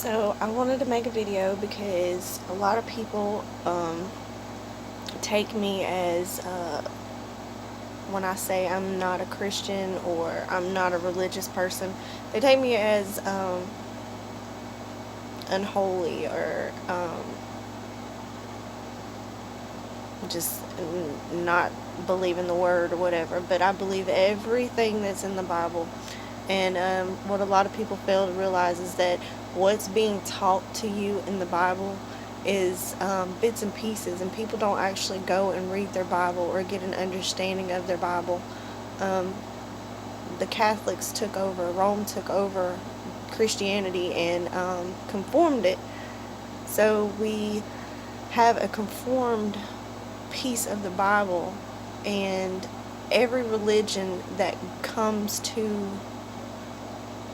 So I wanted to make a video because a lot of people take me as when I say I'm not a Christian or I'm not a religious person, they take me as unholy or just not believing the word or whatever. But I believe everything that's in the Bible. And what a lot of people fail to realize is that what's being taught to you in the Bible is bits and pieces, and people don't actually go and read their Bible or get an understanding of their Bible. The Catholics took over, Rome took over Christianity and conformed it. So we have a conformed piece of the Bible, and every religion that comes to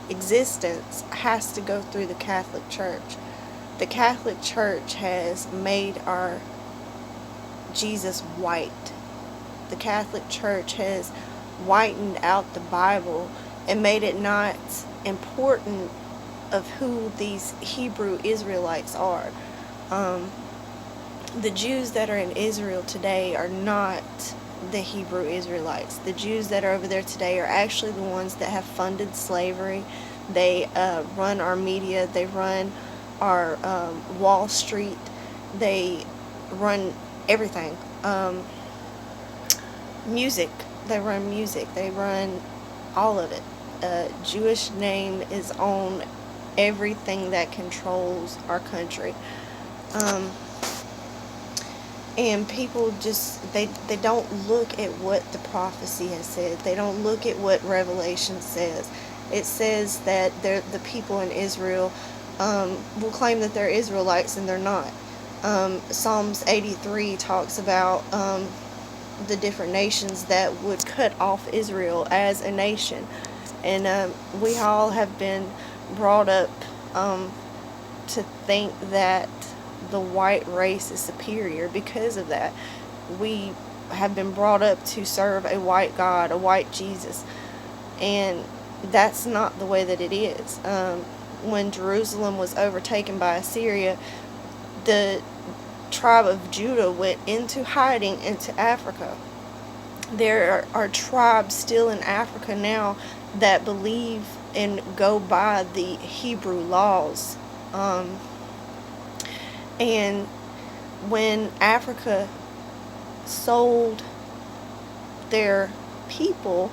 existence has to go through the Catholic Church. The Catholic Church has made our Jesus white. The Catholic Church has whitened out the Bible and made it not important of who these Hebrew Israelites are. The Jews that are in Israel today are not the Hebrew Israelites. The Jews that are over there today are actually the ones that have funded slavery. They run our media. They run our Wall Street. They run everything. Music. They run music. They run all of it. Jewish name is on everything that controls our country. And people just, they don't look at what the prophecy has said. They don't look at what Revelation says. It says that the people in Israel will claim that they're Israelites, and they're not. Psalms 83 talks about the different nations that would cut off Israel as a nation. And we all have been brought up to think that the white race is superior because of that. We have been brought up to serve a white God, a white Jesus, and that's not the way that it is. When Jerusalem was overtaken by Assyria, the tribe of Judah went into hiding into Africa. There are tribes still in Africa now that believe and go by the Hebrew laws. And when Africa sold their people,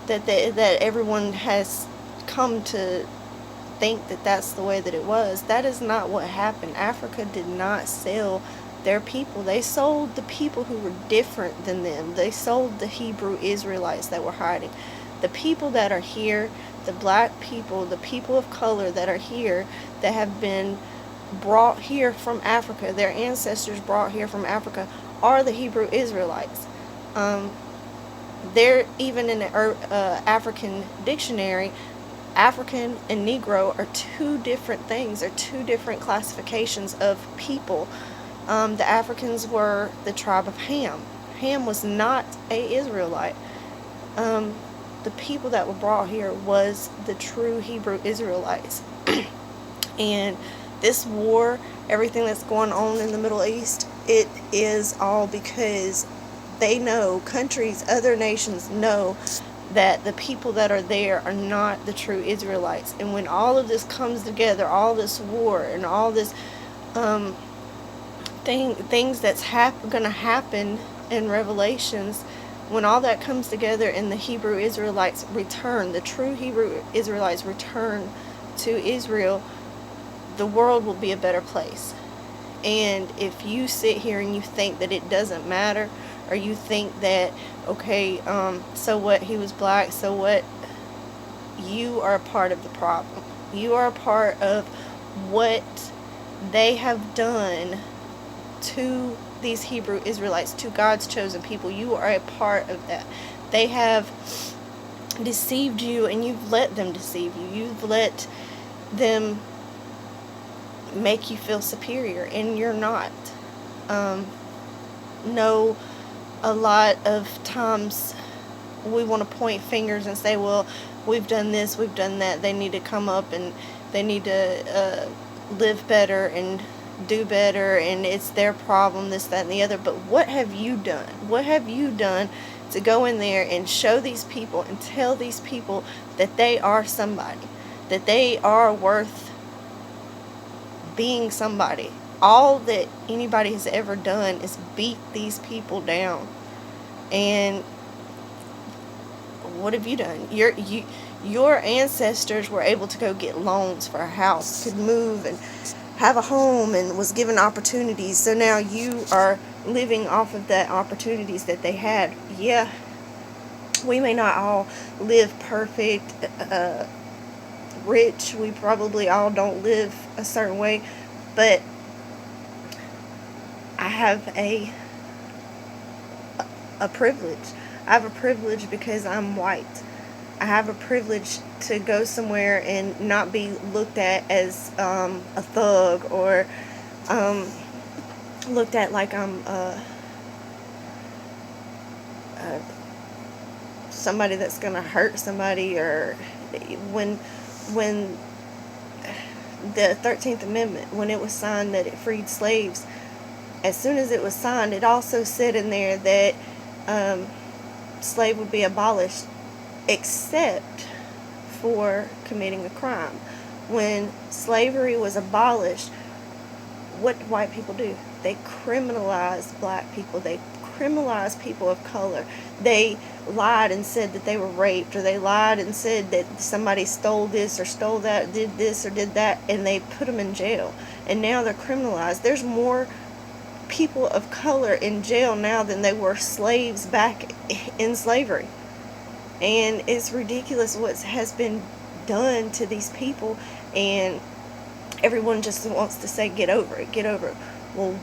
that everyone has come to think that that's the way that it was. That is not what happened. Africa did not sell their people. They sold the people who were different than them. They sold the Hebrew Israelites that were hiding. The people that are here, the black people, the people of color that are here, that have been brought here from Africa, their ancestors brought here from Africa, are the Hebrew Israelites. They're even in the African dictionary. African and Negro are two different things. They're two different classifications of people. The Africans were the tribe of Ham. Ham was not an Israelite. The people that were brought here was the true Hebrew Israelites. And this war, everything that's going on in the Middle East, it is all because they know, countries, other nations know that the people that are there are not the true Israelites. And when all of this comes together, all this war and all this things that's going to happen in Revelations, when all that comes together and the Hebrew Israelites return, the true Hebrew Israelites return to Israel, the world will be a better place. And if you sit here and you think that it doesn't matter, or you think that, okay, so what, he was black, so what, you are a part of the problem. You are a part of what they have done to these Hebrew Israelites, to God's chosen people. You are a part of that. They have deceived you, and you've let them deceive you. You've let them make you feel superior, and you're not. No, a lot of times we want to point fingers and say, well, we've done this, we've done that, they need to come up and they need to live better and do better, and it's their problem, this, that, and the other. But what have you done? What have you done to go in there and show these people and tell these people that they are somebody, that they are worth being somebody? All that anybody has ever done is beat these people down. And what have you done? Your ancestors were able to go get loans for a house, could move and have a home, and was given opportunities. So now you are living off of that opportunities that they had. Yeah, we may not all live perfect, rich. We probably all don't live a certain way, but I have a privilege. I have a privilege because I'm white. I have a privilege to go somewhere and not be looked at as a thug, or looked at like I'm somebody that's going to hurt somebody. Or when the 13th Amendment, when it was signed that it freed slaves, as soon as it was signed, it also said in there that slave would be abolished except for committing a crime. When slavery was abolished, what did white people do? They criminalized black people. They criminalized people of color. They lied and said that they were raped, or they lied and said that somebody stole this or stole that, did this or did that, and they put them in jail. And now they're criminalized. There's more people of color in jail now than they were slaves back in slavery. And it's ridiculous what has been done to these people, and everyone just wants to say, get over it, get over it. Well,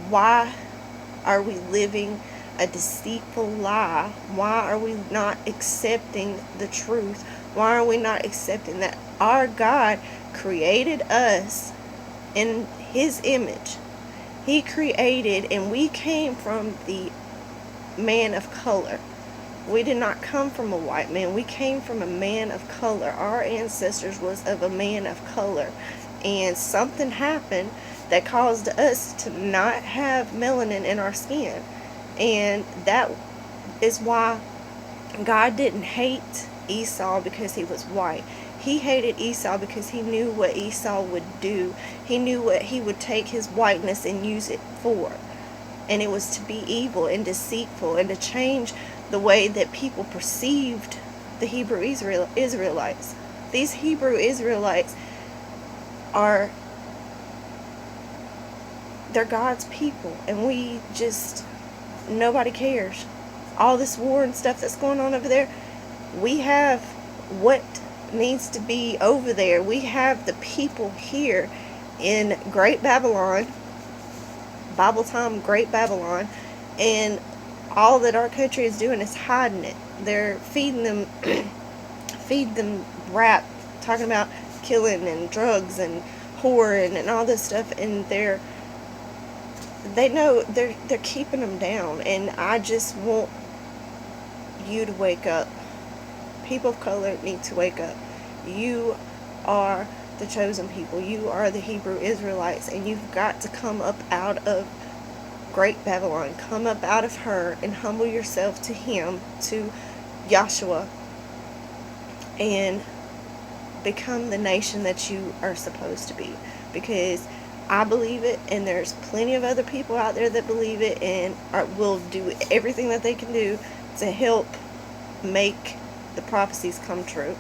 why are we living a deceitful lie? Why are we not accepting the truth? Why are we not accepting that our God created us in His image? He created, and we came from the man of color. We did not come from a white man. We came from a man of color. Our ancestors was of a man of color. And something happened that caused us to not have melanin in our skin. And that is why God didn't hate Esau because he was white. He hated Esau because he knew what Esau would do. He knew what he would take his whiteness and use it for. And it was to be evil and deceitful, and to change the way that people perceived the Hebrew Israelites. These Hebrew Israelites they're God's people, and nobody cares. All this war and stuff that's going on over there, we have what needs to be over there. We have the people here in Great Babylon, Bible time, Great Babylon, and all that our country is doing is hiding it. They're feeding them rap, talking about killing and drugs and whoring and all this stuff, and they know they're keeping them down. And I just want you to wake up. People of color need to wake up. You are the chosen people. You are the Hebrew Israelites, and you've got to come up out of Great Babylon. Come up out of her and humble yourself to Him, to Yahshua, and become the nation that you are supposed to be. Because I believe it, and there's plenty of other people out there that believe it, and will do everything that they can do to help make the prophecies come true.